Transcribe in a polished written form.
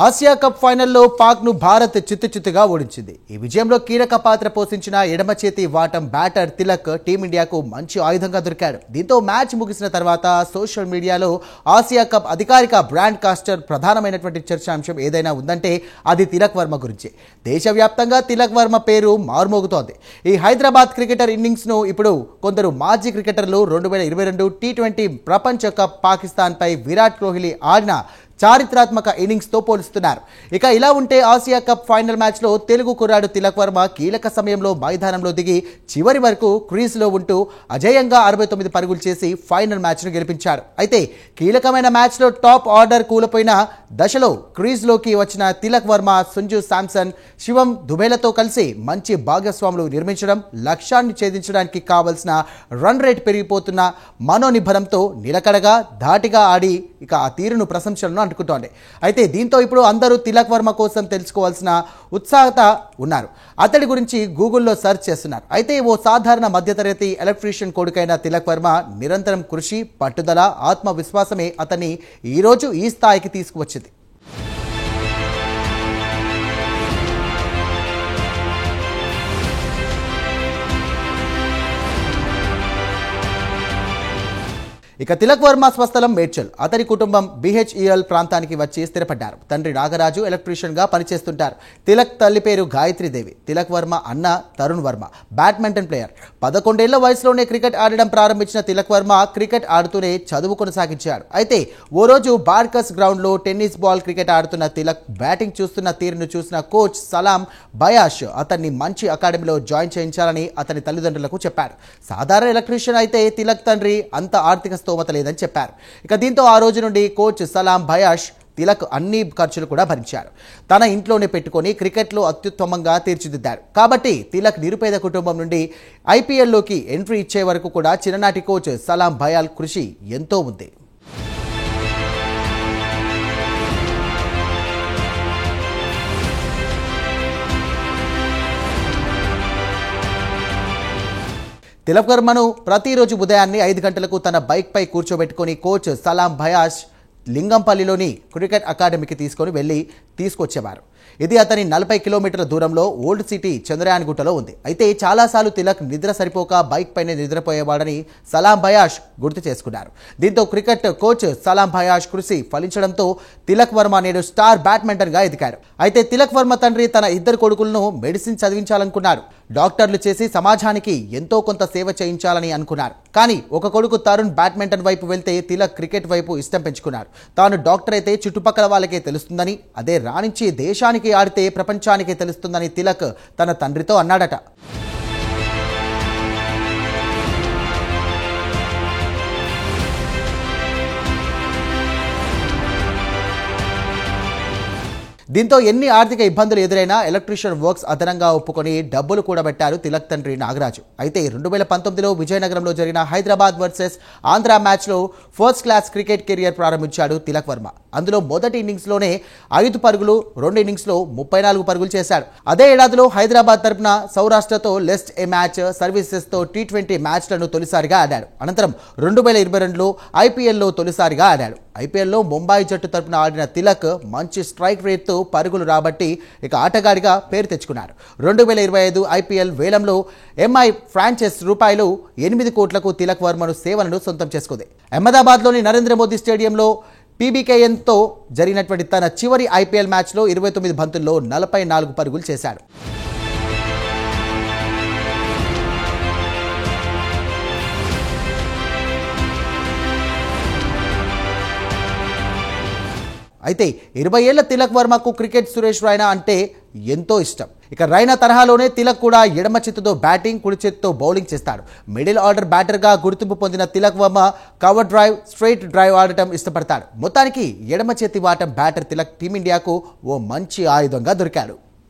Asia cup ఫైనల్లో పాక్ను భారత్ చిత్తుచిత్తుగా ఓడించింది. ఈ విజయంలో కీలక పాత్ర పోషించిన ఎడమ చేతి వాటం బ్యాటర్ తిలక్ టీమిండియాకు మంచి ఆయుధంగా దొరికాడు. దీంతో మ్యాచ్ ముగిసిన తర్వాత సోషల్ మీడియాలో ఆసియా కప్ అధికారిక బ్రాండ్ కాస్టర్ ప్రధానమైనటువంటి చర్చాంశం ఏదైనా ఉందంటే అది తిలక్ వర్మ గురించి. దేశవ్యాప్తంగా తిలక్ వర్మ పేరు మారుమోగుతోంది. ఈ హైదరాబాద్ క్రికెటర్ ఇన్నింగ్స్ను ఇప్పుడు కొందరు మాజీ క్రికెటర్లు 2022 టీ20 ప్రపంచ కప్ పాకిస్తాన్పై విరాట్ కోహ్లీ ఆడిన చారిత్రాత్మక ఇన్నింగ్స్తో పోలుస్తున్నారు. ఇక ఇలా ఉంటే ఆసియా కప్ ఫైనల్ మ్యాచ్లో తెలుగు కుర్రాడు తిలక్ వర్మ కీలక సమయంలో మైదానంలో దిగి చివరి వరకు క్రీజ్లో ఉంటూ అజేయంగా 69 పరుగులు చేసి ఫైనల్ మ్యాచ్ను గెలిపించాడు. అయితే కీలకమైన మ్యాచ్లో టాప్ ఆర్డర్ కూలిపోయిన దశలో క్రీజ్లోకి వచ్చిన తిలక్ వర్మ సంజు శాంసన్, శివం దుబేలతో కలిసి మంచి భాగస్వాములు నిర్మించడం, లక్ష్యాన్ని ఛేదించడానికి కావలసిన రన్ రేట్ పెరిగిపోతున్న మనోనిబ్బరంతో నిలకడగా ధాటిగా ఆడి ఇక ఆ తీరును ప్రశంసలను అంటుకుంటోంది. అయితే దీంతో ఇప్పుడు అందరూ తిలక్ వర్మ కోసం తెలుసుకోవాల్సిన ఉత్సాహత ఉన్నారు. అతడి గురించి గూగుల్లో సెర్చ్ చేస్తున్నారు. అయితే ఓ సాధారణ మధ్యతరగతి ఎలక్ట్రీషియన్ కొడుకైన తిలక్ వర్మ నిరంతరం కృషి, పట్టుదల, ఆత్మవిశ్వాసమే అతన్ని ఈరోజు ఈ స్థాయికి తీసుకువచ్చింది. ఇక తిలక్ వర్మ స్వస్థలం మేడ్చల్. అతని కుటుంబం BHEL ప్రాంతానికి వచ్చి స్థిరపడ్డారు. తండ్రి నాగరాజు ఎలక్ట్రీషియన్గా పనిచేస్తుంటారు. తిలక్ తల్లి పేరు గాయత్రీదేవి. తిలక్ వర్మ అన్న తరుణ్ వర్మ బ్యాడ్మింటన్ ప్లేయర్. 11 ఏళ్ల వయసులోనే క్రికెట్ ఆడడం ప్రారంభించిన తిలక్ వర్మ క్రికెట్ ఆడుతూనే చదువు కొనసాగించాడు. అయితే ఓ రోజు బార్కస్ గ్రౌండ్లో టెన్నిస్ బాల్ క్రికెట్ ఆడుతున్న తిలక్ బ్యాటింగ్ చూస్తున్న తీరును చూసిన కోచ్ సలాం బయాష్ అతన్ని మంచి అకాడమీలో జాయిన్ చేయించాలని అతని తల్లిదండ్రులకు చెప్పారు. సాధారణ ఎలక్ట్రీషియన్ అయితే తిలక్ తండ్రి అంత ఆర్థిక స్తోమత లేదని చెప్పారు. ఇక దీంతో ఆ రోజు నుండి కోచ్ సలాం బయాష్ తిలక్ అన్ని ఖర్చులు కూడా భరించారు. తన ఇంట్లోనే పెట్టుకొని క్రికెట్లో అత్యుత్తమంగా తీర్చిదిద్దారు. కాబట్టి తిలక్ నిరుపేద కుటుంబం నుండి IPLలోకి ఎంట్రీ ఇచ్చే వరకు కూడా చిన్ననాటి కోచ్ సలాం బయాల్ కృషి ఎంతో ఉంది. తిలక్ వర్మను ప్రతిరోజు ఉదయాన్నే 5 గంటలకు తన బైక్పై కూర్చోబెట్టుకొని కోచ్ సలాం బయాష్ లింగంపల్లిలోని క్రికెట్ అకాడమీకి తీసుకొచ్చేవారు. ఇది అతని 40 కిలోమీటర్ల దూరంలో ఓల్డ్ సిటీ చంద్రయాన్గుట్టలో ఉంది. అయితే చాలాసార్లు తిలక్ నిద్ర సరిపోక బైక్ పైనే నిద్రపోయేవాడని సలాం బయాష్ గుర్తు చేసుకున్నారు. దీంతో క్రికెట్ కోచ్ సలాం బయాష్ కృషి ఫలించడంతో తిలక్ వర్మ నేడు స్టార్ బ్యాడ్మింటన్గా ఎదిగారు. అయితే తిలక్ వర్మ తండ్రి తన 2 కొడుకులను మెడిసిన్ చదివించాలనుకున్నారు. డాక్టర్లు చేసి సమాజానికి ఎంతో కొంత సేవ చేయించాలని అనుకున్నారు. కానీ ఒక కొడుకు తరుణ్ బ్యాడ్మింటన్ వైపు వెళ్తే తిలక్ క్రికెట్ వైపు ఇష్టం పెంచుకున్నారు. తాను డాక్టర్ అయితే చుట్టుపక్కల వాళ్ళకే తెలుస్తుందని, అదే రాణించి దేశానికి ఆడితే ప్రపంచానికే తెలుస్తుందని తిలక్ తన తండ్రితో అన్నాడట. దీంతో ఎన్ని ఆర్థిక ఇబ్బందులు ఎదురైనా ఎలక్ట్రీషియన్ వర్క్స్ అదనంగా ఒప్పుకొని డబ్బులు కూడబెట్టారు తిలక్ తండ్రి నాగరాజు. అయితే 2019లో విజయనగరంలో జరిగిన హైదరాబాద్ వర్సెస్ ఆంధ్ర మ్యాచ్లో ఫస్ట్ క్లాస్ క్రికెట్ కెరియర్ ప్రారంభించాడు తిలక్ వర్మ. అందులో మొదటి ఇన్నింగ్స్లోనే 5 పరుగులు, 2 ఇన్నింగ్స్లో 34 పరుగులు చేశాడు. అదే ఏడాదిలో హైదరాబాద్ తరపున సౌరాష్ట్రతో లెస్ట్ ఏ మ్యాచ్ సర్వీసెస్తో టీ20 మ్యాచ్లను తొలిసారిగా ఆడాడు. అనంతరం 2022లో IPLలో తొలిసారిగా ఆడాడు. IPLలో ముంబై జట్టు తరపున ఆడిన తిలక్ మంచి స్ట్రైక్ రేట్తో పరుగులు రాబట్టి ఇక ఆటగాడిగా పేరు తెచ్చుకున్నారు. 2025 IPL వేలంలో MI ఫ్రాంచైజ్ రూపాయలు 8 కోట్లకు తిలక్ వర్మను సేవలను సొంతం చేసుకుంది. అహ్మదాబాద్లోని నరేంద్ర మోదీ స్టేడియంలో PBKNతో జరిగినటువంటి తన చివరి IPL మ్యాచ్లో 29 బంతుల్లో 44 పరుగులు చేశాడు. అయితే 20 ఏళ్ల తిలక్ వర్మకు క్రికెట్ సురేష్ రైనా అంటే ఎంతో ఇష్టం. ఇక రైనా తరహాలోనే తిలక్ కూడా ఎడమ చేతితో బ్యాటింగ్, కుడి చేతితో బౌలింగ్ చేస్తాడు. మిడిల్ ఆర్డర్ బ్యాటర్గా గుర్తింపు పొందిన Tilak Varma cover drive, straight drive ఆడటం ఇష్టపడతాడు. మొత్తానికి ఎడమ చేతి వాటం బ్యాటర్ తిలక్ టీమిండియాకు ఓ మంచి ఆయుధంగా దొరికాడు.